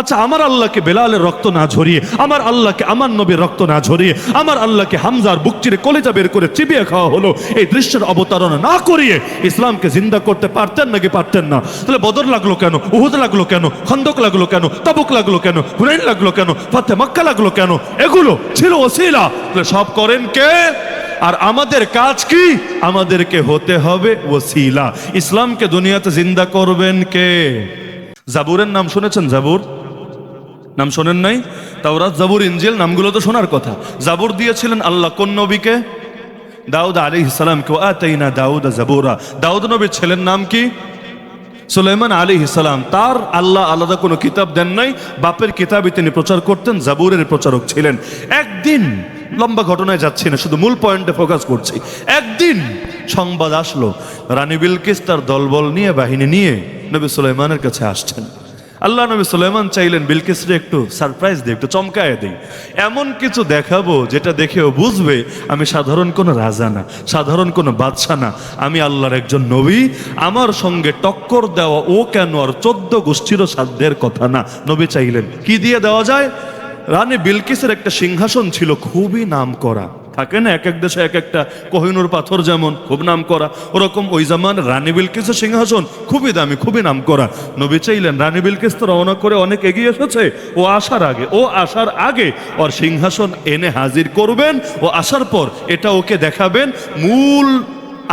আচ্ছা, আমার আল্লাহকে বেলালের রক্ত না ঝরিয়ে, আমার আল্লাহকে আমার নবীর রক্ত না ঝরিয়ে, আমার আল্লাহকে হামজার বুক চিরে কলিজা বের করে চিবিয়ে খাওয়া হলো, এই দৃশ্যের অবতারণা না করিয়ে ইসলামকে জিন্দা করতে পারতেন নাকি পারতেন না? তাহলে বদর লাগলো কেন, উহুদ লাগলো কেন, খন্দক লাগলো কেন, তাবুক লাগলো কেন, হুনাইন লাগলো কেন, ফাতে মক্কা লাগলো কেন? এগুলো ছিল ওসিলা। তাহলে সব করেন কে? আর আমাদের কাজ কি? আমাদেরকে হতে হবে ওসিলা। ইসলামকে দুনিয়াতে জিন্দা করবেন কে? জাবুরের নাম শুনেছেন? জাবুর নাম শোনেন নাই? তাওরাত, জাবুর, ইনজিল নামগুলো তো শোনার কথা। জাবুর দিয়েছিলেন আল্লাহ কোন নবীকে? দাউদ আলাইহিস সালামকে। আতাইনা দাউদ জাবুরা। দাউদ নবীর ছেলের নাম কি? সুলাইমান আলাইহিস সালাম। তার আল্লাহ আলাদা কোনো কিতাব দেন নাই, বাপের কিতাবই তিনি প্রচার করতেন, জাবুরের প্রচারক ছিলেন। একদিন, লম্বা ঘটনায় যাচ্ছি না, শুধু মূল পয়েন্টে ফোকাস করছি। একদিন সংবাদ আসলো, রানী বিলকিস তার দলবল নিয়ে, বাহিনী নিয়ে নবী সুলাইমানের কাছে আসছেন। আল্লাহ নবী সুলাইমান চাইলেন বিলকিসরে একটু সারপ্রাইজ দিই, একটু চমকায় দিই, এমন কিছু দেখাবো যেটা দেখেও বুঝবে আমি সাধারণ কোনো রাজা না, সাধারণ কোনো বাদশা না, আমি আল্লাহর একজন নবী। আমার সঙ্গে টক্কর দেওয়া ও কেন আর 14 গোষ্ঠীরও সাধ্যের কথা না। নবী চাইলেন কি দিয়ে দেওয়া যায়? রানী বিলকিসের একটা সিংহাসন ছিল, খুবই নাম করা। থাকে না এক এক দেশে এক একটা কোহিনুর পাথর যেমন খুব নাম করা, ওরকম ওই জামান রানী বিলকিসের সিংহাসন খুবই দামি, খুবই নাম করা। নবী চাইলেন রানী বিলকিস তো রওনা করে অনেক এগিয়ে এসেছে, ও আসার আগে ওর সিংহাসন এনে হাজির করবেন, ও আসার পর এটা ওকে দেখাবেন, মূল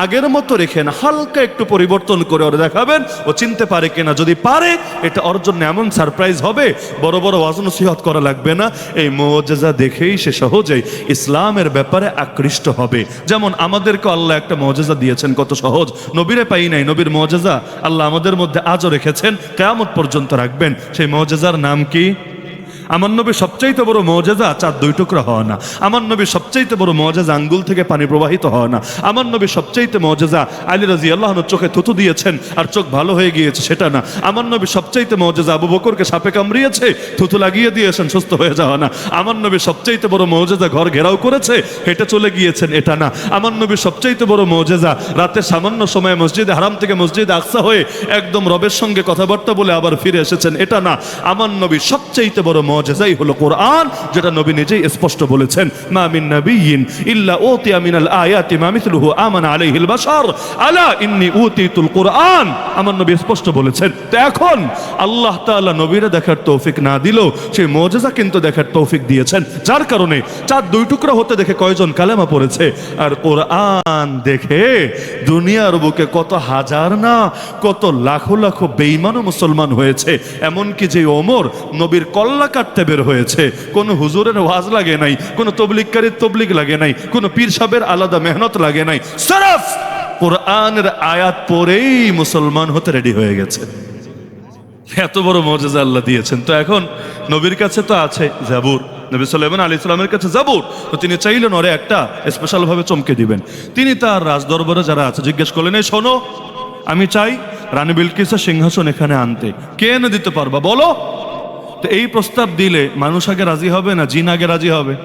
আগের মতো রেখে না, হালকা একটু পরিবর্তন করে ওরা দেখাবেন, ও চিনতে পারে কিনা। যদি পারে, এটা ওর জন্য এমন সারপ্রাইজ হবে, বড় বড় ওয়াজ নসিহত করা লাগবে না, এই মুআজিজা দেখেই সে সহজেই ইসলামের ব্যাপারে আকৃষ্ট হবে। যেমন আমাদেরকে আল্লাহ একটা মুআজিজা দিয়েছেন, কত সহজ, নবীরে পাই নাই, নবীর মুআজিজা আল্লাহ আমাদের মধ্যে আজও রেখেছেন, কিয়ামত পর্যন্ত রাখবেন। সেই মুআজিজার নাম কি? আমার নবীর সবচাইতে বড় মুআজিজা চাঁদ 2 টুকরা হওয়া না। আমার নবীর সবচাইতে বড় মুআজিজা আঙ্গুল থেকে পানি প্রবাহিত হওয়া না। আমার নবীর সবচাইতে মুআজিজা আলী রাদিয়াল্লাহু আনহু চোখে থুতু দিয়েছেন আর চোখ ভালো হয়ে গিয়েছে, সেটা না। আমার নবীর সবচাইতে মুআজিজা আবু বকরকে সাপে কামড়িয়েছে, থুতু লাগিয়ে দিয়েছেন, সুস্থ হয়ে যাওয়া না। আমার নবীর সবচাইতে বড় মুআজিজা ঘর ঘেরাও করেছে, হেঁটে চলে গিয়েছেন, এটা না। আমার নবীর সবচাইতে বড় মুআজিজা রাতের সামান্য সময়ে মসজিদে হারাম থেকে মসজিদে আকসা হয়ে একদম রবের সঙ্গে কথাবার্তা বলে আবার ফিরে এসেছেন, এটা না। আমার নবীর সবচাইতে বড় মুআজিজাই হলো কোরআন, যেটা নবী নিজেই স্পষ্ট বলেছেন, মা মিন নাবিয়্যিন ইল্লা উতিয়া মিনাল আয়াতি মা মিথলুহু আমানা আলাইহিল বাশার আলা ইন্নী উতিতুল কোরআন। আমার নবী স্পষ্ট বলেছেন। তো এখন আল্লাহ তাআলা নবীরে দেখার তৌফিক না দিলেও সেই মুআজিজা কিন্তু দেখার তৌফিক দিয়েছেন, যার কারণে চাঁদ 2 টুকরা হতে দেখে কয়জন কালেমা পড়েছে। আর কোরআন দেখে দুনিয়ার বুকে কত হাজার না কত লাখো লাখো বেঈমান মুসলমান হয়েছে। এমনকি যে ওমর নবীর কল্লা কাটতে বের হয়েছে, কোনো হুজুরের ওয়াজ লাগে নাই, কোনো তবলিগকারীর তবলিগ লাগে নাই, কোনো পীর সাহেবের আলাদা মেহনত লাগে নাই, সিরফ কোরআনের আয়াত পড়েই মুসলমান হতে রেডি হয়ে গেছে। এত বড় মুআজিজা আল্লাহ দিয়েছেন। তো এখন নবীর কাছে তো আছে জাবুর, নবী সুলাইমান আলাইহিস সালামের কাছে জাবুর, তো তিনি চাইলেন ওরে একটা স্পেশাল ভাবে চমকে দিবেন। তিনি তার রাজদরবারে যারা আছে জিজ্ঞেস করলেন, এই শোনো, আমি চাই রানী বিলকিসের সিংহাসন এখানে আনতে, কে এনে দিতে পারবা বলো? তো এই প্রস্তাব দিলে মানুষ আগে রাজি হবে না জিন আগে রাজি হবে?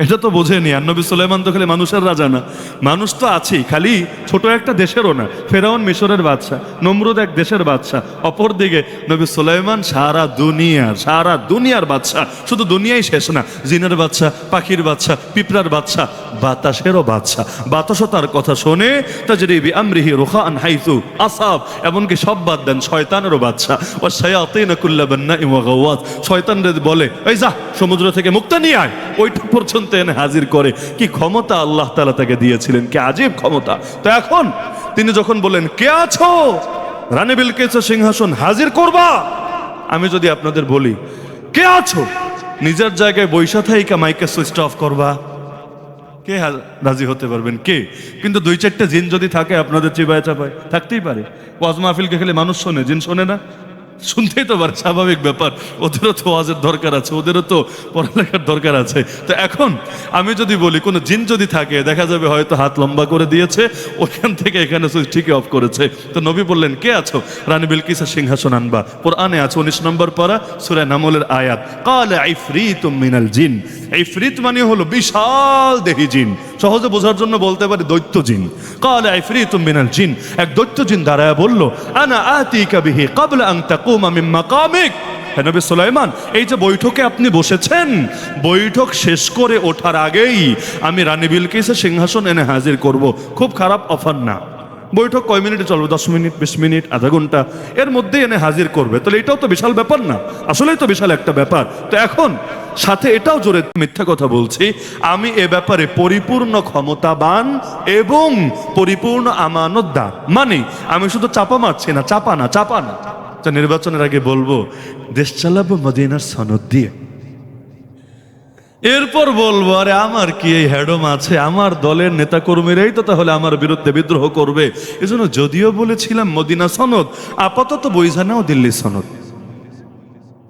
এটা তো বোঝেনি। আর নবী সুলাইমান তো খালি মানুষের রাজা না, মানুষ তো আছেই, খালি ছোট একটা দেশেরও না। ফেরাউন মিশরের বাদশা, নমরুদ এক দেশের বাদশা, অপরদিকে নবী সুলাইমান সারা দুনিয়ার বাদশা। শুধু দুনিয়াই শেষ না, জিনের বাদশা, পাখির বাদশা, পিঁপড়ার বাদশা, বাতাসেরও বাদশা। বাতাসও তার কথা শোনে, তাজরি বিআমরিহি রুখাআন হাইসু আসাব। এমনকি সব বাদ দেন, শয়তানেরও বাদশা। ওয়া শায়াতিন কুল্লা বান্নাইন ওয়া গাওয়াত। শয়তানদের বলে, এই যা সমুদ্র থেকে মুক্তা নিয়ে আয়, ওইটুক পর্যন্ত এনে হাজির করে। কি ক্ষমতা আল্লাহ তাআলা তাকে দিয়েছিলেন, কি আজীব ক্ষমতা। তো এখন তিনি যখন বলেন, কে আছো রানী বিলকিসের সিংহাসন হাজির করবা, আমি যদি আপনাদের বলি কে আছো, নিজের জায়গায় বৈশা থাইকা মাইকে সুইচ অফ করবা, কে রাজি হতে পারবেন? কে? কিন্তু 2-4টা জিন যদি থাকে আপনাদের চিবায় চাপায়, থাকতেই পারে। ওয়াজ মাহফিলকে খেলে মানুষ শোনে, জিন শোনে না? শুনতেই তো পারে, স্বাভাবিক ব্যাপার। ওদেরও তো ওয়াজের দরকার আছে, ওদেরও তো পড়ালেখার দরকার আছে। তো এখন আমি যদি বলি কোনো জিন যদি থাকে, দেখা যাবে হয়তো হাত লম্বা করে দিয়েছে, ওখান থেকে এখানে সুইচ ঠিকই অফ করেছে। তো নবী বললেন, কে আছো রানী বিলকিসের সিংহাসন আনবা? কোরআনে আছে 19 নম্বর পারা সূরা নামলের আয়াত, ক্বালা ইফরিতুম মিনাল জিন। ইফরিত মানে হলো বিশাল দেহি জিন, সহজে বোঝার জন্য বলতে পারি দৈত্য জিন। ক্বালা ইফরিতুম মিনাল জিন, এক দৈত্য জিন দাঁড়ায় বলল, আনা আতিকা বিহি ক্বাবলা আন তাকুমা মিন মাকামিক। হে নবী সুলাইমান, এই যে বৈঠকে আপনি বসেছেন, বৈঠক শেষ করে ওঠার আগেই আমি রানী বিলকিসের সিংহাসন এনে হাজির করব। খুব খারাপ অফার না। বৈঠক কয় মিনিটে চলবে? 10 মিনিট, 20 মিনিট, আধা ঘন্টা, এর মধ্যে এনে হাজির করবে। তাহলে এটাও তো বিশাল ব্যাপার না? আসলেই তো বিশাল একটা ব্যাপার। তো এখন সাথে এটাও জোরে মিথ্যা কথা বলছি, আমি এ ব্যাপারে পরিপূর্ণ ক্ষমতাবান এবং পরিপূর্ণ আমানতদার। মানে আমি শুধু চাপা মারছি না, চাপা না। তো নির্বাচনের আগে বলবো দেশ চালাবো মদিনার সনদ দিয়ে, এরপর বলবো আরে আমার কি এই হ্যাডম আছে, আমার দলের নেতাকর্মীরাই তো তাহলে আমার বিরুদ্ধে বিদ্রোহ করবে। এজন্য যদিও বলেছিলাম মদিনা সনদ, আপাতত বইঝা নাও দিল্লি সনদ।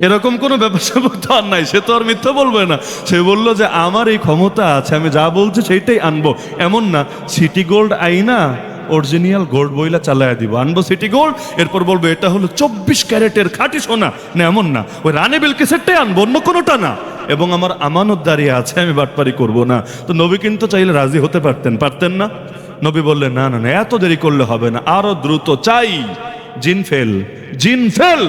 এরকম কোনো ব্যাপার স্যাপার তো আর নাই। সে তো আর মিথ্যা বলবে না। সে বলল যে আমার এই ক্ষমতা আছে, আমি যা বলছি সেইটাই আনবো। এমন না সিটি গোল্ড আইনা অরিজিনাল গোল্ড বইলা চালায় দিব, আনবো সিটি গোল্ড, এরপর বলবো এটা হলো 24 ক্যারেটের খাঁটি সোনা। না, এমন না। ওই রানী বিলকিসেরটাই আনবো, অন্য কোনোটা না। এবং আমার আমানত দাঁড়িয়ে আছে, আমি বাটপারি করব না। তো নবী কিন্তু চাইলে রাজি হতে পারতেন না? নবী বললেন না, এত দেরি করলে হবে না, আরো দ্রুত চাই। জিন ফেল।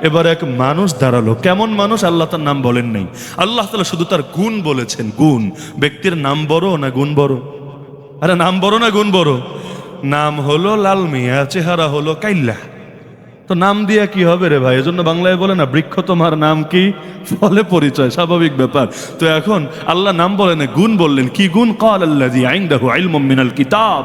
এবার এক মানুষ দাঁড়ালো। কেমন মানুষ? আল্লাহ তার নাম বলেন নাই। আল্লাহ তাআলা শুধু তার গুণ বলেছেন। গুণ। ব্যক্তির নাম বড় না গুণ বড়? আরে নাম বড় না গুণ বড়? নাম হলো লাল মিয়া, চেহারা হলো কাইল্লা। তো নাম দিয়া কি হবে রে ভাই? এজন্য বাংলায় বলে না, বৃক্ষ তোমার নাম কি, ফলে পরিচয়, স্বাভাবিক ব্যাপার। তো এখন আল্লাহ নাম বলেন, গুণ বললেন। কি গুণ? ক্বাল আল্লাযী ইনদাহু ইলমুম মিনাল কিতাব।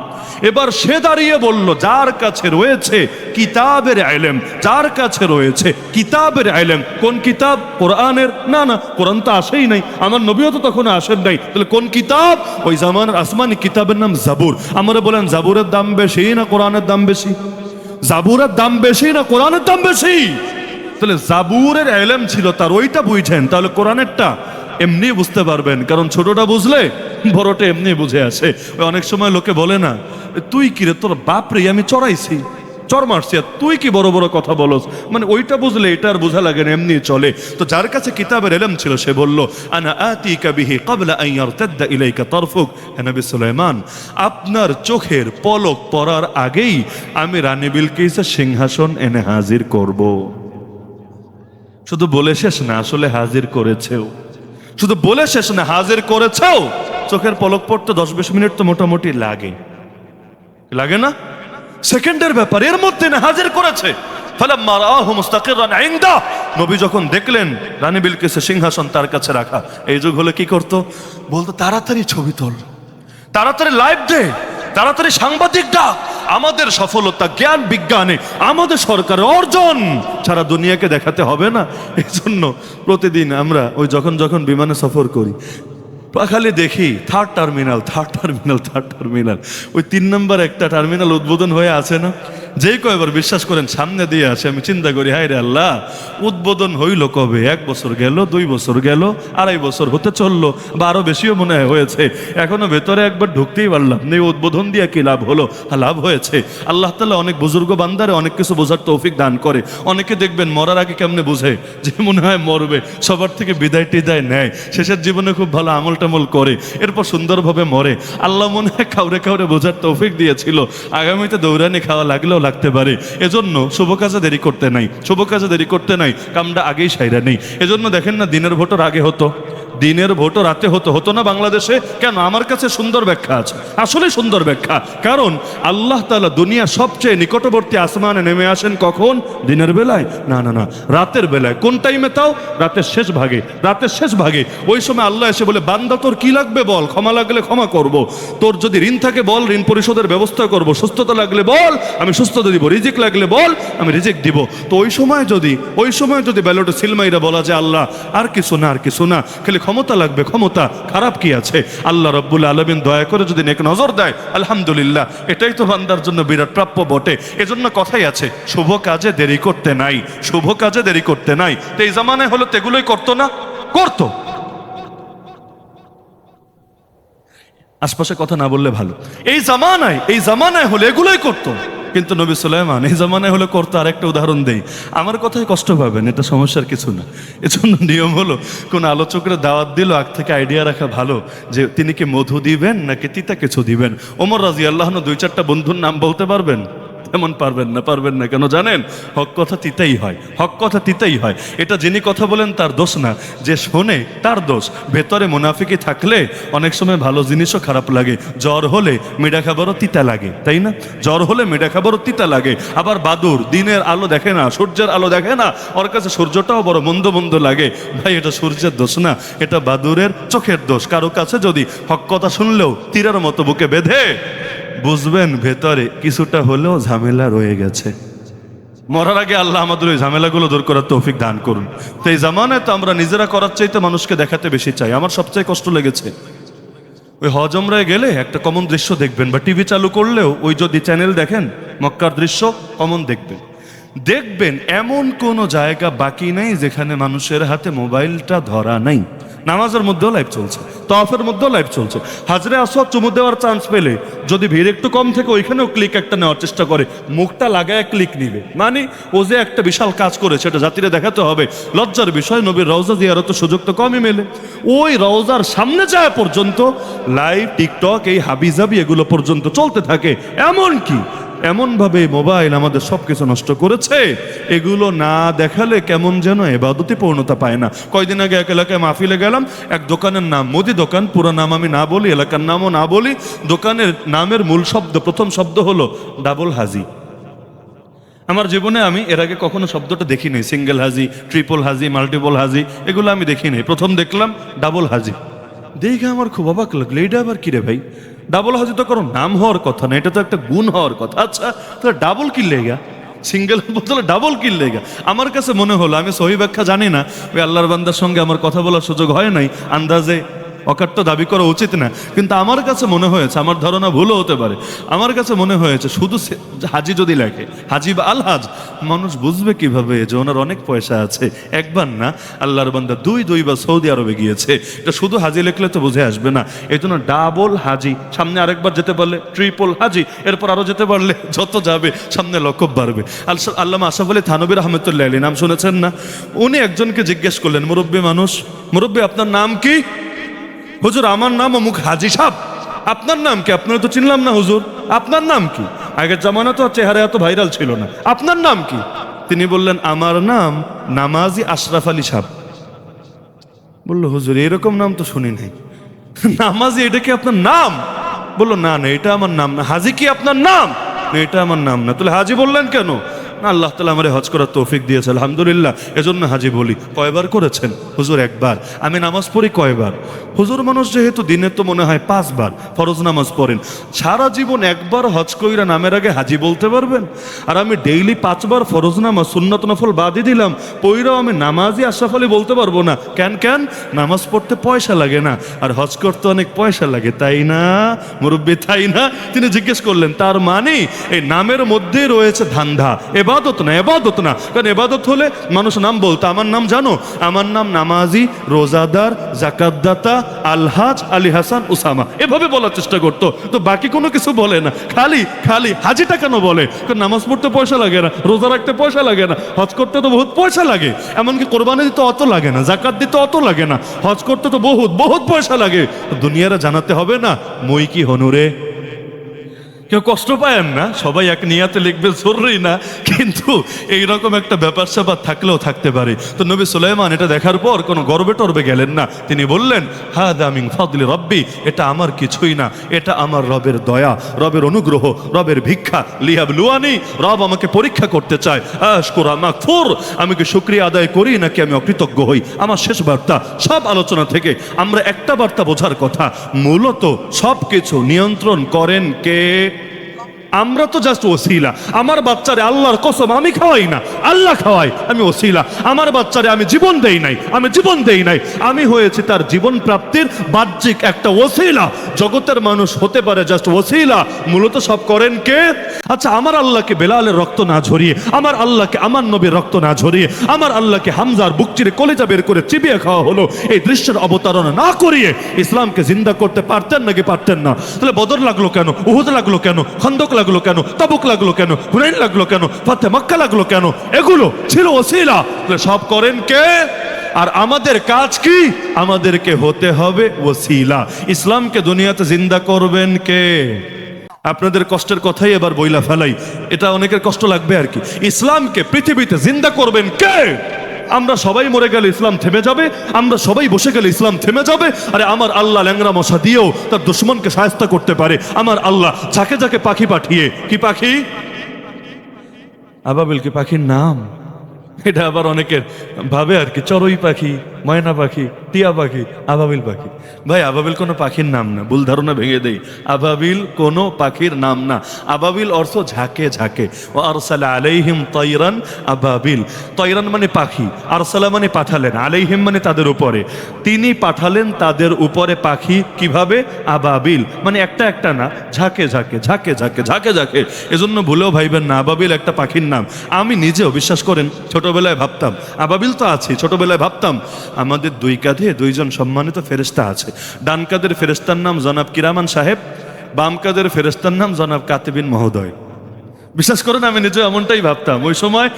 এবার সে দাঁড়িয়ে বলল, যার কাছে রয়েছে কিতাবের ইলম, যার কাছে রয়েছে কিতাবের ইলম। কোন কিতাব? কোরআনের? না, কোরআন তো আসেই নাই, আমার নবীও তো তখন আসেন নাই। তাহলে কোন কিতাব? ওই জামানার আসমানি কিতাবের নাম জাবুর। আমরা বলেন জাবুরের দাম বেশি না কোরআনের দাম বেশি? জাবুরের দাম বেশি না কোরআনের দাম বেশি? তাহলে জাবুরের ইলম ছিল তার, ওইটা বুঝেন। তাহলে কোরআনেরটা এমনি বুঝতে পারবেন, কারণ ছোটটা বুঝলে বড়টা এমনি বুঝে আসে। ওই অনেক সময় লোকে বলে না, তুই কি রে, তোর বাপ রে আমি চড়াইছি, চর মারছি, আর তুই কি বড় বড় কথা বলস। মানে ওইটা বুঝলে এটা আর বোঝা লাগে না, এমনি চলে। তো যার কাছে কিতাবের ইলম ছিল সে বলল, আনা আতিকা বিহি ক্বাবলা আন ইয়ারতাদ্দা ইলাইকা তারফুক। হে নবী সুলাইমান, আপনার চোখের পলক পড়ার আগেই আমি রানী বিলকিসের সিংহাসন এনে হাজির করব। শুধু বলে শেষ না, আসলে হাজির করেছেও। শুধু বলে শেষ না, হাজির করেছেও। চোখের পলক পড়তে 10-20 মিনিট তো মোটামুটি লাগে না? সেকেন্ডের ব্যাপার, এর মধ্যে না হাজির করেছে। ফালাম্মা রাআহু মুস্তাকিরান ইনদা, নবী যখন দেখলেন রানী বিলকিসের সিংহাসন তার কাছে রাখা, এই যুগ হলে কি করতো? বলতো তাড়াতাড়ি ছবি তোল, তাড়াতাড়ি লাইভ দে, তাড়াতাড়ি সাংবাদিক ডাক। আমাদের সফলতা জ্ঞান বিজ্ঞানে, আমাদের সরকারের অর্জন সারা দুনিয়াকে দেখাতে হবে না? এই জন্য প্রতিদিন আমরা ওই যখন বিমানে সফর করি, খালি দেখি থার্ড টার্মিনাল, ওই 3 নম্বর একটা টার্মিনাল উদ্বোধন হয়ে আছে না? যেই কয়বার বিশ্বাস করেন সামনে দিয়ে আসে, আমি চিন্তা করি, হায় রে আল্লাহ, উদ্বোধন হইল কবে? 1 বছর গেল, 2 বছর গেল, 2.5 বছর হতে চললো, বা আরো বেশিও মনে হয়েছে। এখনো ভেতরে একবার ঢুকতেই পারলাম না। উদ্বোধন দিয়ে কি লাভ হলো? লাভ হয়েছে। আল্লাহ তাআলা অনেক বুজুর্গ বান্দারে অনেক কিছু বোঝার তৌফিক দান করে। অনেকে দেখবেন মরার আগে কেমনে বুঝে, যে মনে হয় মরবে, সবার থেকে বিদায় টিদায় নেয়, শেষের জীবনে খুব ভালো আমল টামল করে, এরপর সুন্দরভাবে মরে। আল্লাহ মনে হয় কাউরে বোঝার তৌফিক দিয়েছিল। আগামীতে দৌড়ানি খাওয়া লাগলেও লাগতে পারে। এজন্য শুভ কাজে দেরি করতে নাই, কামটা আগেই সাইরা নেই। এজন্য দেখেন না, দিনের ভোটর আগে হতো, দিনের ভোটও রাতে হতো না বাংলাদেশে। কেন? আমার কাছে সুন্দর ব্যাখ্যা আছে, আসলে সুন্দর ব্যাখ্যা। কারণ আল্লাহ তাআলা দুনিয়ার সবচেয়ে নিকটবর্তী আসমানে নেমে আসেন কখন? দিনের বেলায়? না, রাতের বেলায়। কোন টাইমে? তাও রাতের শেষ ভাগে। ওই সময় আল্লাহ এসে বলে, বান্দা তোর কি লাগবে বল, ক্ষমা লাগলে ক্ষমা করব, তোর যদি ঋণ থাকে বল, ঋণ পরিশোধের ব্যবস্থা করব, সুস্থতা লাগলে বল, আমি সুস্থতা দিব, রিজিক লাগলে বল, আমি রিজিক দিব। তো ওই সময় যদি ব্যালটে সিলমাইরা বলা যায়, আল্লাহ আর কিছু না, খালি ক্ষমতা লাগবে, ক্ষমতা, খারাপ কি আছে? আল্লাহ রাব্বুল আলামিন দয়া করে যদি নেক নজর দেয়, আলহামদুলিল্লাহ, এটাই তো বান্দার জন্য বিরাট প্রাপ্য বটে। এজন্য কথাই আছে, শুভ কাজে দেরি করতে নাই। তো এই জামানায় হলো তেগুলোই করতো না, করতো। আশপাশে কথা না বললে ভালো। এই জামানায় হলে এগুলোই করতো। কিন্তু নবী সুলাইমান এই জামানায় হলে করতো। আরেকটা উদাহরণ দেই, আমার কথায় কষ্ট পাবেন, এটা সমস্যার কিছু না। এজন্য নিয়ম হলো, কোন আলোচকের দাওয়াত দিল, আগ থেকে আইডিয়া রাখা ভালো যে তিনি কি মধু দিবেন নাকি তিতা কিছু দিবেন। ওমর রাদিয়াল্লাহু আনহু 2-4টা বন্ধুর নাম বলতে পারবেন? এমন পারবেন না, পারবেন না। কেন জানেন? হক কথা তিতাই হয়, হক কথা তিতাই হয়। এটা যিনি কথা বলেন তার দোষ না, যে শোনে তার দোষ। ভেতরে মুনাফিকি থাকলে অনেক সময় ভালো জিনিসও খারাপ লাগে। জ্বর হলে মিঠা খাবারও তিতা লাগে, তাই না? জ্বর হলে মিঠা খাবারও তিতা লাগে। আবার বাদুর দিনের আলো দেখে না, সূর্যের আলো দেখে না, ওর কাছে সূর্যটাও বড় মন্দ মন্দ লাগে। ভাই, এটা সূর্যের দোষ না, এটা বাদুরের চোখের দোষ। কারো কাছে যদি হক কথা শুনলেও তীরের মতো বুকে বেঁধে, বুঝবেন ভেতরে কিছুটা হলেও ঝামেলা রয়ে গেছে। মরার আগে আল্লাহ আমাদের ওই ঝামেলাগুলো দূর করার তৌফিক দান করুন। তো এই জামানায় তো আমরা নিজেরা করার চাইতে মানুষকে দেখাতে বেশি চাই। আমার সবচেয়ে কষ্ট লেগেছে ওই হজ উমরায় গেলে একটা কমন দৃশ্য দেখবেন, বা টিভি চালু করলেও ওই যদি চ্যানেল দেখেন মক্কার দৃশ্য কমন দেখবেন। দেখবেন এমন কোনো জায়গা বাকি নেই যেখানে মানুষের হাতে মোবাইলটা ধরা নাই। নামাজের মধ্যেও লাইভ চলছে, তওয়াফের মধ্যেও লাইভ চলছে। হাজরে আসওয়াদ চুমু দেওয়ার চান্স পেলে যদি ভিড় একটু কম থেকে ওইখানেও ক্লিক একটা নেওয়ার চেষ্টা করে, মুখটা লাগায় ক্লিক নিবে। মানে ও যে একটা বিশাল কাজ করে সেটা জাতিরে দেখাতে হবে। লজ্জার বিষয়, নবীর রওজা জিয়ারত সুযোগ তো কমই মেলে। ওই রওজার সামনে যায় পর্যন্ত লাইভ, টিকটক, এই হাবিজাবি এগুলো পর্যন্ত চলতে থাকে। এমন কি এমনভাবে মোবাইল আমাদের সব কিছু নষ্ট করেছে, এগুলো না দেখালে কেমন যেন এবাদতি পূর্ণতা পায় না। কয়দিন আগে এক এলাকায় মাহফিলে গেলাম, এক দোকানের নাম মুদি দোকান, পুরো নাম আমি না বলি, এলাকার নামও না বলি। দোকানের নামের মূল শব্দ, প্রথম শব্দ হলো ডাবল হাজি। আমার জীবনে আমি এর আগে কখনো শব্দটা দেখিনি। সিঙ্গেল হাজি, ট্রিপল হাজি, মাল্টিপল হাজি, এগুলো আমি দেখিনি। প্রথম দেখলাম ডাবল হাজি, দেখে আমার খুব অবাক লাগলো। এটা আবার কি রে ভাই? ডাবল হাজি তো কারো নাম হওয়ার কথা না, এটা তো একটা গুণ হওয়ার কথা। আচ্ছা, তাহলে ডাবল কি লেগা? সিঙ্গেল বদলে ডাবল কি লেগা? আমার কাছে মনে হলো, আমি সহি ব্যাখ্যা জানি না, ওই আল্লাহর বান্দার সঙ্গে আমার কথা বলার সুযোগ হয় নাই, আন্দাজে অকাট্য দাবি করা উচিত না, কিন্তু আমার কাছে মনে হয়েছে, আমার ধারণা ভুলও হতে পারে, আমার কাছে মনে হয়েছে শুধু হাজি যদি লেখে, হাজি বা আল হাজ, মানুষ বুঝবে কিভাবে যে ওনার অনেক পয়সা আছে। একবার না, আল্লাহর বান্দা দুইবার সৌদি আরবে গিয়েছে। এটা শুধু হাজি লিখলে তো বুঝে আসবে না, এই জন্য ডাবল হাজি, সামনে আরেকবার যেতে পারলে ট্রিপল হাজি, এরপর আরো যেতে পারলে যত যাবে সামনে লকব বাড়বে। আল্লামা আশরাফ আলী থানভী রহমতুল্লাহ আলী, নাম শুনেছেন না? উনি একজনকে জিজ্ঞেস করলেন, মুরব্বী মানুষ, মুরব্বী আপনার নাম কি? হুজুর আমার নাম অমুক হাজি সাহেব। আপনার নাম কি? আপনারা তো চিনলাম না হুজুর, আপনার নাম কি? আগের জামানা তো চেহারা এত ভাইরাল ছিল না, আপনার নাম কি? তিনি বললেন, আমার নাম নামাজি আশরাফ আলী সাহেব। বললো, হুজুর এরকম নাম তো শুনি নাই। নামাজি এটা কি আপনার নাম? বললো, না না, এটা আমার নাম না। হাজি কি আপনার নাম? না, এটা আমার নাম না। তাহলে হাজি বললেন কেন? না, আল্লাহ তাআলা আমারে হজ করার তৌফিক দিয়েছে, আলহামদুলিল্লাহ, এজন্য হাজি বলি। কয়বার করেছেন? হুজুর একবার। আমি নামাজ পড়ি কয়বার? হুজুর মানুষ যেহেতু দিনে তো মনে হয় 5 বার ফরজ নামাজ পড়েন, সারা জীবন একবার হজ কইরা নামের আগে হাজি বলতে পারবেন? আর আমি ডেইলি 5 বার ফরজ নামাজ সুন্নাত নফল বাদই দিলাম, পইরাও আমি নামাজি আশরাফ আলী বলতে পারবো না? কেন? নামাজ পড়তে পয়সা লাগে না, আর হজ করতে অনেক পয়সা লাগে, তাই না মুরব্বী, তাই না? তিনি জিজ্ঞেস করলেন, তার মানে এই নামের মধ্যে রয়েছে ধান্ধা, এবাদত না, এবাদত না। কারণ এবাদত হলে মানুষ নাম বলতো, আমার নাম জানো? আমার নাম নামাজি, রোজাদার, জাকাতদাতা, আলহাজ আলী হাসান উসামা, এভাবে বলার চেষ্টা করতো। তো বাকি কোনো কিছু বলে না, খালি হাজিটা কেন বলে? কারণ নামাজ পড়তে পয়সা লাগে না, রোজা রাখতে পয়সা লাগে না, হজ করতে তো বহুত পয়সা লাগে, এমনকি কোরবানি দিতে অত লাগে না, জাকাত দিতে অত লাগে না, হজ করতে তো বহুত পয়সা লাগে। দুনিয়ারা জানাতে হবে না মই কি হনুরে। কেউ কষ্ট পায়েন না, সবাই এক নিয়াতে লিখবে জরুরি না, কিন্তু এইরকম একটা ব্যাপার স্যাপার থাকলেও থাকতে পারে। তো নবী সুলাইমান এটা দেখার পর কোনো গর্বে টর্বে গেলেন না, তিনি বললেন, হাদা মিন ফাদলি রব্বি, এটা আমার কিছুই না, এটা আমার রবের দয়া, রবের অনুগ্রহ, রবের ভিক্ষা। লিয়াবলুয়ানি, রব আমাকে পরীক্ষা করতে চায়। আশকুর মাগফুর, আমি কি শুকরিয়া আদায় করি নাকি আমি অকৃতজ্ঞ হই? আমার শেষ বার্তা, সব আলোচনা থেকে আমরা একটা বার্তা বোঝার কথা, মূলত সব কিছু নিয়ন্ত্রণ করেন কে? আমরা তো জাস্ট ওসিলা। আমার বাচ্চারে আল্লাহর কসম আমি খাওয়াই না, আল্লাহ খাওয়াই, আমি ওসিলা। আমার বাচ্চারে আমি জীবন দেই নাই, আমি হয়েছি তার জীবন প্রাপ্তির বাহ্যিক একটা ওসিলা। জগতের মানুষ হতে পারে জাস্ট ওসিলা, মূলত সব করেন কে? আচ্ছা, আমার আল্লাহকে বেলালের রক্ত না ঝরিয়ে, আমার আল্লাহকে আমার নবীর রক্ত না ঝরিয়ে, আমার আল্লাহকে হামজার বুক চিরে কলেজা বের করে চিবিয়ে খাওয়া হলো, এই দৃশ্যের অবতারণা না করিয়ে ইসলামকে জিন্দা করতে পারতেন নাকি পারতেন না? তাহলে বদর লাগলো কেন? উহুদ লাগলো কেন? খন্দক লাগলো কেন? তাবুক লাগলো কেন? হুনাইন লাগলো কেন? ফাতে মক্কা লাগলো কেন? এগুলো ছিল ওসিলা। সব করেন কে? আর আমাদের কাজ কি? আমাদেরকে হতে হবে ওসিলা। ইসলামকে দুনিয়াতে জিন্দা করবেন কে? আপনাদের কষ্টের কথাই এবার বইলা ফেলাই, এটা অনেকের কষ্ট লাগবে আর কি। ইসলামকে পৃথিবীতে জিন্দা করবেন কে? আমরা সবাই মরে গেলে ইসলাম থেমে যাবে, আমরা সবাই বসে গেলে ইসলাম থেমে যাবে। আরে আমার আল্লাহ ল্যাংরা মশা দিয়েও তার দুশ্মনকে সাহায্য করতে পারে। আমার আল্লাহ যাকে যাকে পাখি পাঠিয়ে, কি পাখি? আবাবিল কি পাখির নাম? এটা আবার অনেকের ভাবে আর কি, চড়ুই পাখি, ময়না পাখি, টিয়া পাখি, আবাবিল পাখি। ভাই আবাবিল কোনো পাখির নাম না, ভুল ধারণা ভেঙে দেই। আবাবিল কোনো পাখির নাম না। আবাবিল অর্থ ঝাঁকে ঝাঁকে। ও আরসালা আলাইহিম তাইরান আবাবিল। তাইরান মানে পাখি, আরসালা মানে পাঠালেন, আলাইহিম মানে তাদের উপরে। তিনি পাঠালেন তাদের উপরে পাখি, কিভাবে? আবাবিল মানে একটা একটা না, ঝাঁকে ঝাঁকে ঝাঁকে ঝাঁকে ঝাঁকে ঝাঁকে। এজন্য ভুলেও ভাইবেন না আবাবিল একটা পাখির নাম। আমি নিজেও বিশ্বাস করেন ছোটবেলায় ভাবতাম আবাবিল তো আছে, ছোটবেলায় ভাবতাম আমাদের দুই কাঁধে দুইজন সম্মানিত ফেরেশতা আছে। ডান কাঁধের ফেরেশতার নাম জনাব কিরামান সাহেব, বাম কাঁধের ফেরেশতার নাম জনাব কাতিবিন মহোদয়। বিশ্বাস করেন আমি নিজে এমনটাই ভাবতাম, ওই সময়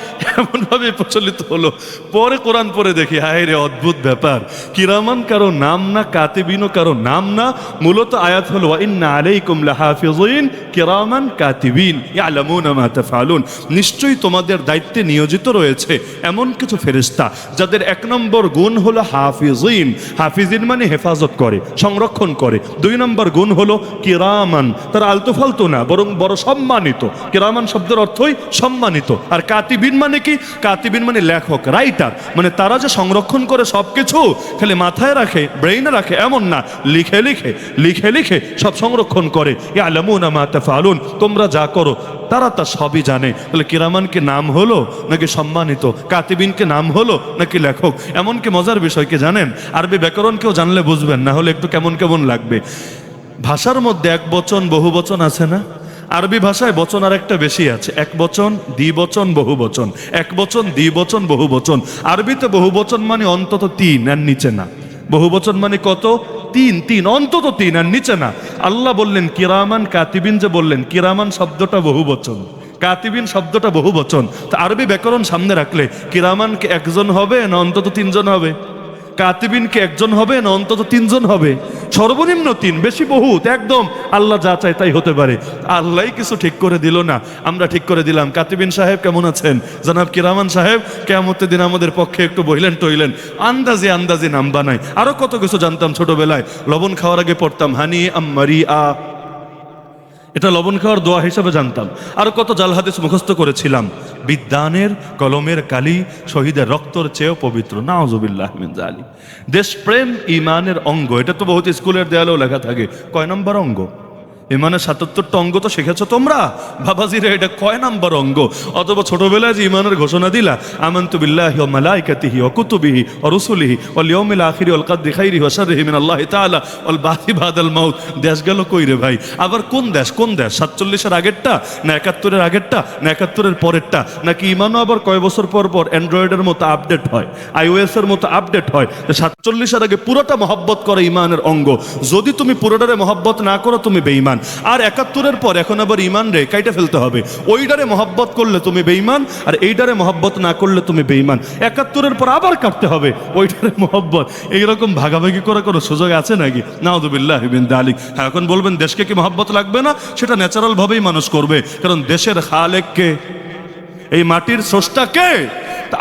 এমনভাবে প্রচলিত হলো। পরে কোরআন পড়ে দেখি হায় রে অদ্ভুত ব্যাপার, কিরামান কারো নাম না, কাতিবিনও কারো নাম না। মূলত আয়াত হলো ওয়া ইন্না আলাইকুম লাহাফিজিন কিরামান কাতিবিন ইয়ালামুনা মা তাফআলুন। নিশ্চয়ই তোমাদের দায়িত্বে নিয়োজিত রয়েছে এমন কিছু ফেরেশতা যাদের এক নম্বর গুণ হলো হাফিজিন। হাফিজিন মানে হেফাজত করে, সংরক্ষণ করে। দুই নম্বর গুণ হলো কিরামান, তারা আলতু ফালতু না, বরং বড় সম্মানিত। কিরামান শব্দের অর্থই সম্মানিত। আর কাতিবিন মানে কি? কাতিবিন মানে লেখক, রাইটার। মানে তারা যে সংরক্ষণ করে সবকিছু, খালি মাথায় রাখে, ব্রেইনে রাখে এমন না, লিখে লিখে লিখে লিখে সব সংরক্ষণ করে। ইয়ালামুনা মা তাফআলুন, তোমরা যা করো তারা তা সবই জানে। তাহলে কিরামানকে নাম হলো নাকি সম্মানিত? কাতিবিনকে নাম হলো নাকি লেখক? এমনকি মজার বিষয় কি জানেন, আরবি ব্যাকরণ কেউ জানলে বুঝবেন, না হলে একটু কেমন কেমন লাগবে। ভাষার মধ্যে এক বচন বহু বচন আছে না? আরবি ভাষায় বচন আর একটা বেশি আছে, এক বচন, দ্বিবচন, বহু বচন। এক বচন, দ্বিবচন, বহু বচন। আরবিতে বহু বচন মানে অন্তত তিন আর নিচে না। বহু বচন মানে কত? তিন, তিন, অন্তত তিন আর নিচে না। আল্লাহ বললেন কিরামান কাতিবিন, যে বললেন কিরামান শব্দটা বহু বচন, কাতিবিন শব্দটা বহু বচন। তা আরবি ব্যাকরণ সামনে রাখলে কিরামানকে একজন হবে না অন্তত তিনজন হবে? কাতিবিনকে একজন হবে না অন্তত তিনজন হবে? সর্বনিম্ন তিন, বেশি বহুত, একদম আল্লাহ যা চায় তাই হতে পারে। আল্লাহ কিছু ঠিক করে দিল না, আমরা ঠিক করে দিলাম। কাতিবিন সাহেব কেমন আছেন? জনাব কিরামান সাহেব কিয়ামতের দিন আমাদের পক্ষে একটু বইলেন টইলেন, আন্দাজে আন্দাজে নাম বানাই। আরো কত কিছু জানতাম ছোটবেলায়, লবণ খাওয়ার আগে পড়তাম হানি আম্মারি আ, এটা লবণ খাওয়ার দোয়া হিসাবে জানতাম। আর কত জাল হাদিস মুখস্থ করেছিলাম। বিদ্যানের কলমের কালি শহীদের রক্তর চেয়েও পবিত্র, নাউজুবিল্লাহ মিন যালিক। দেশপ্রেম ইমানের অঙ্গ, এটা তো বহুত স্কুলের দেয়ালেও লেখা থাকে। কয় নম্বর অঙ্গ? ইমানের ৭৭টা অঙ্গ তো শিখেছো তোমরা বাবাজিরা, এটা কয় নাম্বার অঙ্গ? অথবা ছোটবেলায় যে ইমানের ঘোষণা দিলা, আমানতু বিল্লাহি ওয়া মালাইকাতিহি ওয়া কুতুবিহি ওয়া রুসুলিহি ওয়াল ইয়াউমিল আখিরি ওয়াল কদরি খাইরিহি ওয়া শাররিহি মিনাল্লাহি তাআলা ওয়াল বাসি বাদাল মাউত। দেশ গেল কই রে ভাই? আবার কোন দেশ? কোন দেশ? ৪৭-এর আগেরটা না ৭১-এর আগেরটা না ৭১-এর পরেরটা? নাকি ইমানও আবার কয় বছর পর পর অ্যান্ড্রয়েডের মতো আপডেট হয়, আইওএস এর মতো আপডেট হয়? ৪৭-এর আগে পুরোটা মহব্বত করে ইমানের অঙ্গ। যদি তুমি পুরোটারে মহব্বত না করো তুমি বেঈমান। আর ৭১-এর পর এখন আবার ইমান রে কাইটা ফেলতে হবে। ওইটারে মহব্বত করলে তুমি বেঈমান, আর এইটারে মহব্বত না করলে তুমি বেঈমান। ৭১-এর পর আবার কাটতে হবে ওইটারে মহব্বত। এইরকম ভাগাভাগি করে কোনো সুযোগ আছে নাকি? নাউযুবিল্লাহি মিন যালিক। হ্যাঁ, এখন বলবেন দেশকে কি মহব্বত লাগবে না? সেটা ন্যাচারাল ভাবেই মানুষ করবে, কারণ দেশের খালেক কে? এই মাটির স্রষ্টা কে?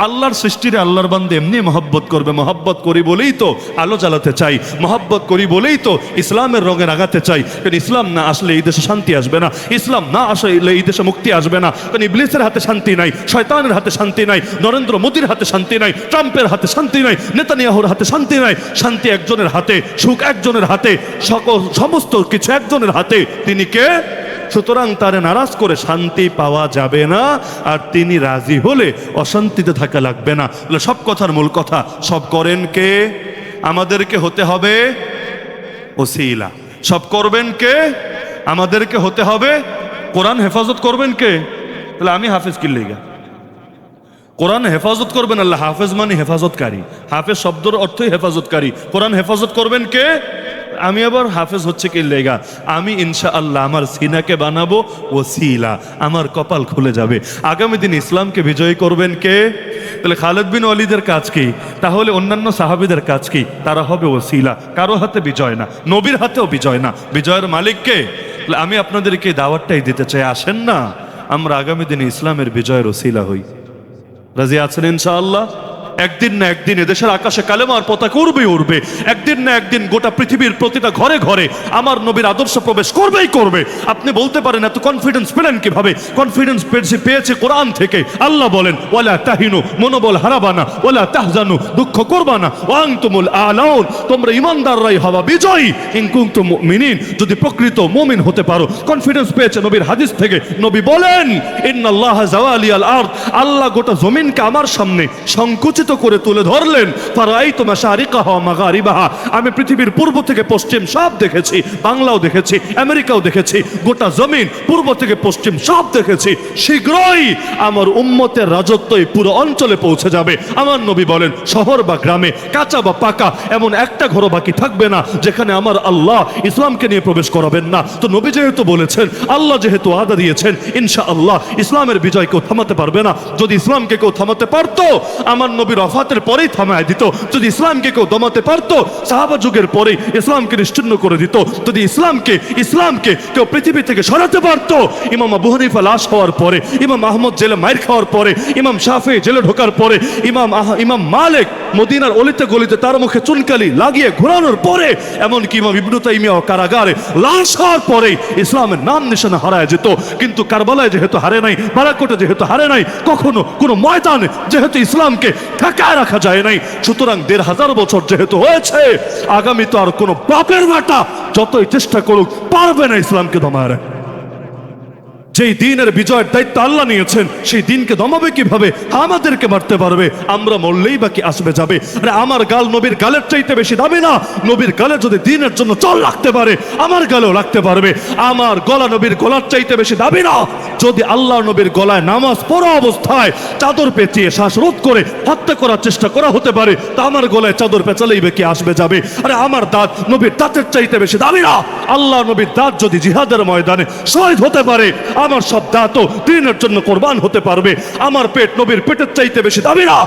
আল্লাহর সৃষ্টিরে আল্লাহর বান্দে এমনি মহব্বত করবে। মহব্বত করি বলেই তো আলো জ্বালাতে চাই, মহব্বত করি বলেই তো ইসলামের রঙে রাগাতে চাই। কারণ ইসলাম না আসলে এই দেশে শান্তি আসবে না, ইসলাম না আসলে এই দেশে মুক্তি আসবে না। কারণ ইবলিসের হাতে শান্তি নাই, শয়তানের হাতে শান্তি নাই, নরেন্দ্র মোদীর হাতে শান্তি নাই, ট্রাম্পের হাতে শান্তি নাই, নেতানিয়াহুর হাতে শান্তি নাই। শান্তি একজনের হাতে, সুখ একজনের হাতে, সমস্ত কিছু একজনের হাতে। তিনি কে? সুতরাং তারে নারাজ করে শান্তি পাওয়া যাবে না, আর তিনি রাজি হলে অশান্তিতে থাকা লাগবে না। সব কথার মূল কথা, সব করেন কে? আমাদেরকে হতে হবে ওসিলা। সব করবেন কে? আমাদেরকে হতে হবে। কোরআন হেফাজত করবেন কে? তাহলে আমি হাফেজ কি লেগা? কোরআন হেফাজত করবেন আল্লাহ। হাফেজ মানে হেফাজতকারী, হাফেজ শব্দের অর্থই হেফাজতকারী। কোরআন হেফাজত করবেন কে? আমি আবার হাফেজ হচ্ছে কি লেগা? আমি ইনশাআল্লাহ আমার সিনাকে বানাবো ওসিলা, আমার কপাল খুলে যাবে। আগামী দিন ইসলামকে বিজয়ী করবেন কে? তাহলে খালেদ বিন ওয়ালিদের কাজ কি? তাহলে অন্যান্য সাহাবীদের কাজ কি? তারা হবে ওসিলা। কারো হাতে বিজয় না, নবীর হাতেও বিজয় না। বিজয়ের মালিক কে? আমি আপনাদেরকে এই দাওয়াতটাই দিতে চাই, আসেন না আমরা আগামী দিনে ইসলামের বিজয়ের ওসিলা হই। রাজি আছেন ইনশাআল্লাহ? একদিন না একদিন এদেশের আকাশে কালেমার পতাকা উড়বে উড়বে, একদিন না একদিন গোটা পৃথিবীর প্রতিটা ঘরে ঘরে আমার নবীর আদর্শ প্রবেশ করবেই করবে। আপনি বলতে পারেন এত কনফিডেন্স পেলেন কিভাবে? কনফিডেন্স পেয়েছে কোরআন থেকে। আল্লাহ বলেন ওয়ালা তাহিনু, মনোবল হারাবানা, ওয়ালা তাহজানু, দুঃখ করবা না, ওয়া আনতুমুল আলাউন, তোমরা ঈমানদাররাই হবা বিজয়ী, ইন কুনতুম মুমিনিন, যদি প্রকৃত মুমিন হতে পারো। কনফিডেন্স পেয়েছে নবীর হাদিস থেকে। নবী বলেন ইন্নাল্লাহা জাওয়ালিয়াল আরদ, আল্লাহ গোটা জমিনকে আমার সামনে সংকুচিত করে তুলে ধরলেন। ফারাআইতু মাশারিকাহা ওয়া মাগারিবাহা, আমি পৃথিবীর পূর্ব থেকে পশ্চিম সব দেখেছি, বাংলাও দেখেছি, আমেরিকাও দেখেছি, গোটা জমিন পূর্ব থেকে পশ্চিম সব দেখেছি। শীঘ্রই আমার উম্মতের রাজত্বই পুরো অঞ্চলে পৌঁছে যাবে। আমার নবী বলেন শহর বা গ্রামে, কাঁচা বা পাকা, এমন একটা ঘরও বাকি থাকবে না যেখানে আমার আল্লাহ ইসলামকে নিয়ে প্রবেশ করাবেন না। তো নবী যেহেতু বলেছেন, আল্লাহ যেহেতু ওয়াদা দিয়েছেন, ইনশাআল্লাহ ইসলামের বিজয় কেউ থামাতে পারবে না। যদি ইসলামকে কেউ থামাতে পারতো আমার নবীর ওয়াফাতের পরেই থামায় দিত। যদি ইসলামকে কেউ দমাতে পারতো সাহাবা যুগের পরেই ইসলামকে নিশ্চিহ্ন করে দিত। যদি ইসলামকে কেউ পৃথিবী থেকে সরাতে পারতো, ইমাম আবু হানিফা লাশ হওয়ার পরে, ইমাম আহমদ জেলে মাইর খাওয়ার পরে, ইমাম শাফি জেলে ঢোকার পরে, ইমাম মালিক মদিনার অলিতে গলিতে তার মুখে চুনকালি লাগিয়ে ঘোরানোর পরে, এমনকি ইমাম ইবনু তাইমিয়া কারাগারে লাশ হওয়ার পরে ইসলামের নাম নিশানা হারায় যেত। কিন্তু কারবালায় যেহেতু হারে নাই, বারাকোটে যেহেতু হারে নাই, কখনো কোনো ময়দানে যেহেতু ইসলামকে ঠেকায় রাখা যায় নাই, সুতরাং ১৫০০ বছর যেহেতু হয়েছে, আগামী তো আর কোনো বাপের বেটা যতই চেষ্টা করুক পারবে না ইসলামকে দমায় রাখতে। যেই দিনের বিজয়ের দায়িত্ব আল্লাহ নিয়েছেন, সেই দিনকে দমাবে কিভাবে? আমাদেরকে মারতে পারবে, আমরা মরলেই বাকি আসবে যাবে। আরে আমার গাল নবীর গালের চাইতে বেশি দামি না? নবীর গালে যদি দিনের জন্য চল লাগতে পারে, আমার গালেও লাগতে পারবে। আমার গলা নবীর গলার চাইতে বেশি দামি না? যদি আল্লাহ নবীর গলায় নামাজ পড়া অবস্থায় চাদর পেঁচিয়ে শ্বাসরোধ করে হত্যা করার চেষ্টা করা হতে পারে, তা আমার গলায় চাদর পেঁচালেই বাকি আসবে যাবে। আরে আমার দাঁত নবীর দাঁতের চাইতে বেশি দামি না? আল্লাহ নবীর দাঁত যদি জিহাদের ময়দানে শহীদ হতে পারে, আমার সব দাঁতও দিনের জন্য কোরবান হতে পারবে। আমার পেট নবীর পেটের চাইতে বেশি দামি না?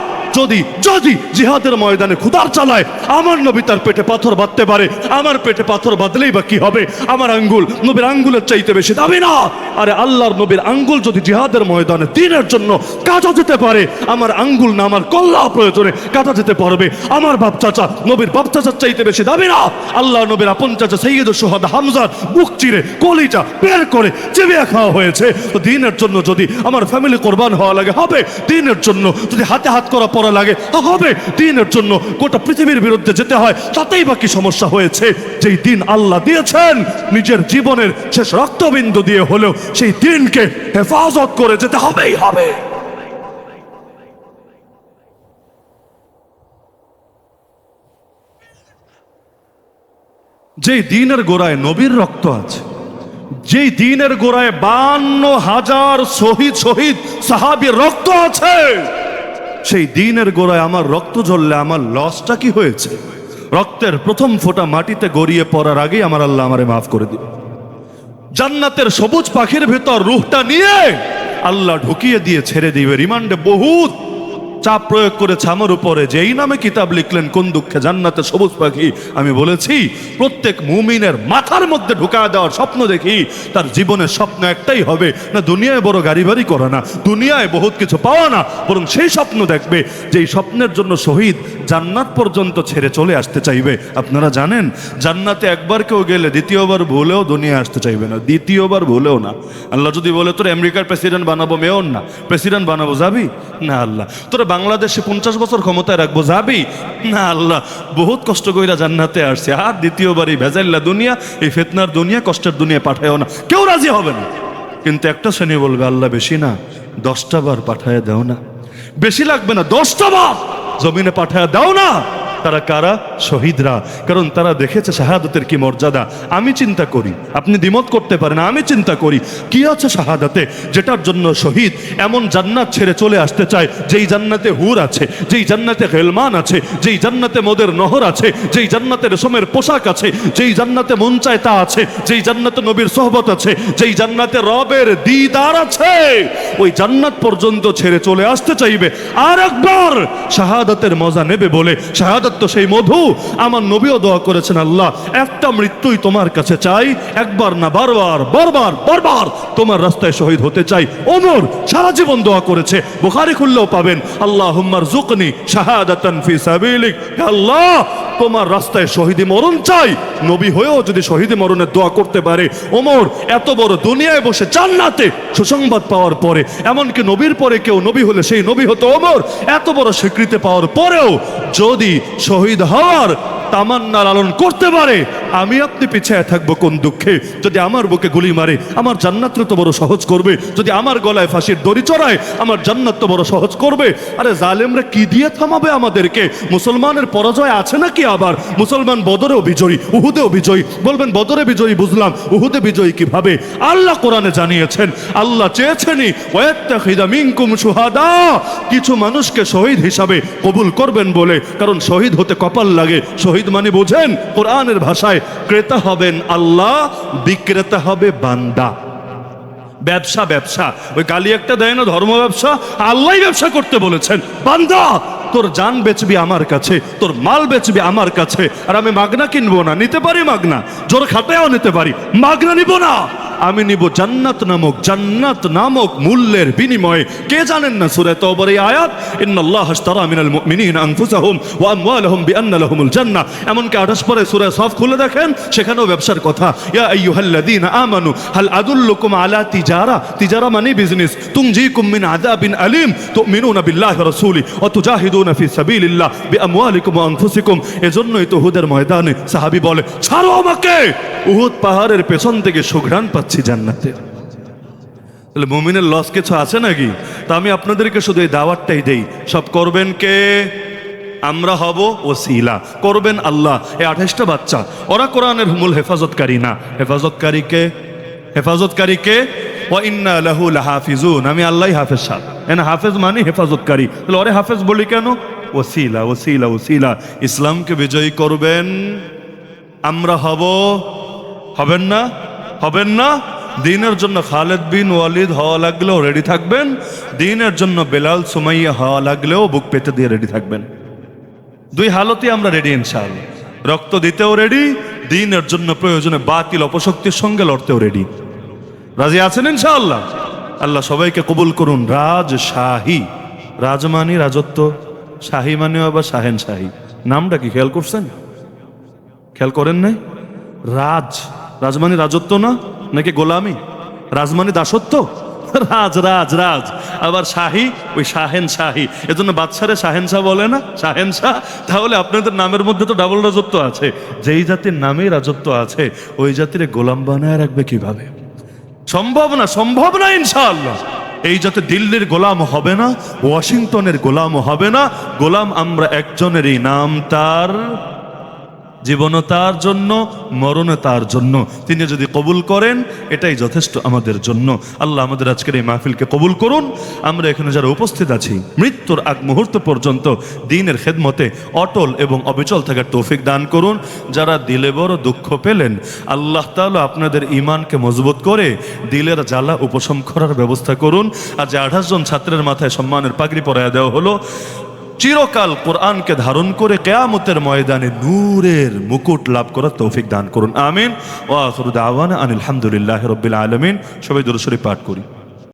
যদি জিহাদের ময়দানে ক্ষুধার চালায়, আমার নবী তার পেটে পাথর বাঁধতে পারে, আমার পেটে পাথর বাঁধলেই বা কি হবে? আমার আঙ্গুল নবীর আঙ্গুলের চাইতে বেশি দামি না? আরে আল্লাহর নবীর আঙ্গুল যদি জিহাদের ময়দানে দিনের জন্য কাটা যেতে পারে, আমার আঙ্গুল না আমার কল্লা প্রয়োজনে কাটা যেতে পারবে। আমার বাপ চাচা নবীর বাপ চাচার চাইতে বেশি দামি না? আল্লাহ নবীর আপন চাচা সাইয়্যিদুশ শুহাদা হামজার বুক চিরে কলিজা বের করে চিবিয়ে খাওয়া হয়েছে। তো দিনের জন্য যদি আমার ফ্যামিলি কোরবান হওয়া লাগে, হবে। দিনের জন্য যদি হাতে হাত করা পড়া লাগে, হবে। দিনের জন্য গোটা পৃথিবীর বিরুদ্ধে যেতে হয়, তাতেই বাকি সমস্যা হয়েছে। যেই দিন আল্লাহ দিয়েছেন, নিজের জীবনের শেষ রক্তবিন্দু দিয়ে হলেও সেই দিনকে হেফাজত করে যেতে হবেই হবে। যেই দিনের গোড়ায় নবীর রক্ত আছে, যেই দিনের গোড়ায় ৫২,০০০ শহীদ সাহাবীর রক্ত আছে, সেই দিনের গোড়ায় আমার রক্ত ঝরলে আমার লসটা কি হয়েছে? রক্তের প্রথম ফোঁটা মাটিতে গড়িয়ে পড়ার আগেই আমার আল্লাহ আমারে মাফ করে দিবে। জান্নাতের সবুজ পাখির ভেতর রূহটা নিয়ে আল্লাহ ঢুকিয়ে দিয়ে ছেড়ে দিবে। রিমান্ডে বহুত চাপ প্রয়োগ করেছে আমার উপরে, যে এই নামে কিতাব লিখলেন কোন দুঃখে জান্নাতে সবুজ পাখি। আমি বলেছি প্রত্যেক মুমিনের মাথার মধ্যে ঢুকায় দেওয়ার স্বপ্ন দেখি, তার জীবনের স্বপ্ন একটাই হবে, না দুনিয়ায় বড় গাড়ি বাড়ি করা, না দুনিয়ায় বহুত কিছু পাওয়া, না বরং সেই স্বপ্ন দেখবে যেই স্বপ্নের জন্য শহীদ জান্নাত পর্যন্ত ছেড়ে চলে আসতে চাইবে। আপনারা জানেন জান্নাতে একবার কেউ গেলে দ্বিতীয়বার ভুলেও দুনিয়া আসতে চাইবে না, দ্বিতীয়বার ভুলেও না। আল্লাহ যদি বলে তোর আমেরিকার প্রেসিডেন্ট বানাবো, মেয়র না প্রেসিডেন্ট বানাবো, যাবি না? আল্লাহ তোরা বাংলাদেশে 50 বছর ক্ষমতায় রাখবো, যাবি না? আল্লাহ বহুত কষ্ট কইরা জান্নাতে আসছে, আর দ্বিতীয়বারই ভেজাইল্লা দুনিয়া, এই ফিতনার দুনিয়া, কষ্টের দুনিয়া পাঠায়ও না। কেউ রাজি হবে না, কিন্তু একটা শ্রেণী বলবে আল্লাহ বেশি না 10টা বার পাঠায় দাও না, বেশি লাগবে না 10টা বার জমিনে পাঠায় দাও না। তারা কারা? শহীদরা। কারণ তারা দেখেছে শাহাদাতের কি মর্যাদা। আমি চিন্তা করি, আপনি দ্বিমত করতে পারেন, আমি চিন্তা করি কি আছে শাহাদাতে, যেটার জন্য শহীদ এমন জান্নাত ছেড়ে চলে আসতে চায় যেই জান্নাতে হুর আছে, যেই জান্নাতে গেলমান আছে, যেই জান্নাতে মদের নহর আছে, যেই জান্নাতে রেশমের পোশাক আছে, যেই জান্নাতে মন চায় তা আছে, যেই জান্নাতে নবীর সোহবত আছে, যেই জান্নাতে রবের দিদার আছে, ওই জান্নাত পর্যন্ত ছেড়ে চলে আসতে চাইবে আর একবার শাহাদাতের মজা নেবে বলে, শাহাদাত বিষাক্ত সেই মধু। আমার নবীও দোয়া করেছেন, আল্লাহ একটা মৃত্যুই তোমার কাছে চাই, একবার না বারবার বারবার বারবার তোমার রাস্তায় শহীদ হতে চাই। ওমর সারা জীবন দোয়া করেছে, বুখারী খুললেও পাবেন, আল্লাহুম্মা রযুকনি শাহাদাতান ফি সাবিলিক, আল্লাহ তোমার রাস্তায় শহীদি মরণ চাই। নবী হয়েও যদি শহীদি মরণের দোয়া করতে পারে ওমর, এত বড় দুনিয়ায় বসে জান্নাতে সুসংবাদ পাওয়ার পরে, এমনকি নবীর পরে কেউ নবী হলে সেই নবী হতো ওমর, এত বড় স্বীকৃতি পাওয়ার পরেও যদি শহীদ হওয়ার তামান্না লালন করতে পারে, আমি আপনি পিছিয়ে থাকবো কোন দুঃখে? যদি আমার বুকে গুলি মারে আমার জান্নাত তো বড় সহজ করবে, যদি আমার গলায় ফাঁসির দড়ি চড়ায় আমার জান্নাত তো বড় সহজ করবে। আরে জালেমরা কি দিয়ে থামাবে আমাদেরকে? মুসলমানের পরাজয় আছে নাকি? আবার মুসলমান বদরেও বিজয়ী, উহুদেও বিজয়ী। বলবেন বদরে বিজয়ী বুঝলাম, উহুদে বিজয়ী কিভাবে? আল্লাহ কোরআনে জানিয়েছেন, আল্লাহ চেয়েছেনই ওয়াত্তাখিযা মিনকুম শুহাদা, কিছু মানুষকে শহীদ হিসাবে কবুল করবেন বলে। কারণ শহীদ হতে কপাল লাগে। শহীদ মানে বোঝেন কোরআনের ভাষায়, ক্রেতা হবেন আল্লাহ, বিক্রেতা হবে বান্দা। ব্যবসা ব্যবসা, ওই গালি একটা দেয় না ধর্ম ব্যবসা, আল্লাহ ব্যবসা করতে বলেছেন। বান্দা তোর জান বেচবি আমার কাছে, তোর মাল বেচবি আমার কাছে, আর আমি মাগনা কিনবো না। নিতে পারি মাগনা, জোর খাটায়ও নিতে পারি, মাগনা নিব না। আমি নিব জান্নাত নামক মূল্যের বিনিময়ে। কে জানেন না সূরা তাওবার এই আয়াত, ইন্নাল্লাহা আশতারা মিনাল মুমিনিনা আনফুসাহুম ওয়া আমওয়ালাহুম বিআন্না লাহুমুল জান্নাহ। এমনকি 28 পরে সূরা সফ খুলে দেখেন, সেখানেও ব্যবসার কথা। ইয়া আইয়ুহাল্লাযীনা আমানু হাল আদুল্লুকুম আলা তিজারা মানে বিজনেস, তুনজিকুম মিন আযাবিন আলীম তুমিনুনা বিল্লাহি ওয়া রাসূলি ওয়া তুজাহিদুনা ফি সাবিলিল্লাহ বিআমওয়ালিকুম ওয়া আনফুসিকুম। এজন্যই তো উহুদের ময়দানে সাহাবী বলে, ছাড়ো আমাকে, উহুদ পাহাড়ের পেছন থেকে সুঘ্রাণ পাচ্ছি জান্নাতের। তাহলে মুমিনের লস কিছু আছে নাকি? তা আমি আপনাদেরকে শুধু এই দাওয়াতটাই দেই, সব করবেন কে? আমরা হব ওসিলা, করবেন আল্লাহ। এই 28টা বাচ্চা, ওরা কোরআনের মূল হেফাজতকারী না। হেফাজতকারীকে ওয়া ইন্না লাহু লাহাফিজুন, আমি আল্লাহই হাফেজ সাহেব। এনা হাফেজ মানে হেফাজতকারী, তাহলে ওরে হাফেজ বলি কেন? ওসিলা ওসিলা ওসিলা। ইসলামকে বিজয়ী করবেন আমরা হবেন না? দ্বীনের জন্য খালেদ বিন ওয়ালিদ হওয়া লাগলেও রেডি থাকবেন, দ্বীনের জন্য বেলাল সুমাইয়া হওয়া লাগলেও বুক পেতে দিয়ে রেডি থাকবেন। দুই হালতই আমরা রেডি ইনশাআল্লাহ। রক্ত দিতেও রেডি, দ্বীনের জন্য প্রয়োজনে বাতিল অপশক্তির সঙ্গে লড়তেও রেডি। রাজি আছেন ইনশাআল্লাহ? আল্লাহ সবাইকে কবুল করুন। রাজশাহী, রাজ মানে রাজত্ব, শাহী মানে আবার শাহেন শাহী। নামটা কি খেয়াল করছেন? খেয়াল করেন নাই? রাজমানি রাজত্ব না, নাকি গোলামি? রাজমানি দাসত্ব, রাজ আবার শাহী, ওই শাহেন শাহী। এজন্য বাদশারে শাহেন শাহ বলে না, শাহেন শাহ। তাহলে আপনাদের নামের মধ্যে তো ডাবল রাজত্ব আছে। যেই জাতির নামেই রাজত্ব আছে, ওই জাতির গোলাম বানায় রাখবে কিভাবে? সম্ভব না ইনশাআল্লাহ। এই যাতে দিল্লির গোলাম হবে না, ওয়াশিংটনের গোলাম হবে না। গোলাম আমরা একজনেরই, নাম তার, জীবনও তার জন্য, মরণও তার জন্য। তিনি যদি কবুল করেন এটাই যথেষ্ট আমাদের জন্য। আল্লাহ আমাদের আজকের এই মাহফিলকে কবুল করুন। আমরা এখানে যারা উপস্থিত আছি, মৃত্যুর আগ মুহূর্ত পর্যন্ত দ্বীনের খেদমতে অটল এবং অবিচল থাকার তৌফিক দান করুন। যারা দিলে বড় দুঃখ পেলেন, আল্লাহ তাআলা আপনাদের ঈমানকে মজবুত করে দিলের জ্বালা উপশম করার ব্যবস্থা করুন। আর যে 28 জন ছাত্রের মাথায় সম্মানের পাগড়ি পরায়া দেওয়া হলো, চিরকাল কোরআনকে ধারণ করে কিয়ামতের ময়দানে নূরের মুকুট লাভ করার তৌফিক দান করুন। আমিন। ওয়া আখিরু দাওয়ানা আনিল হামদুলিল্লাহি রাব্বিল আলামিন। সবাই দুরূদ শরীফ পাঠ করি।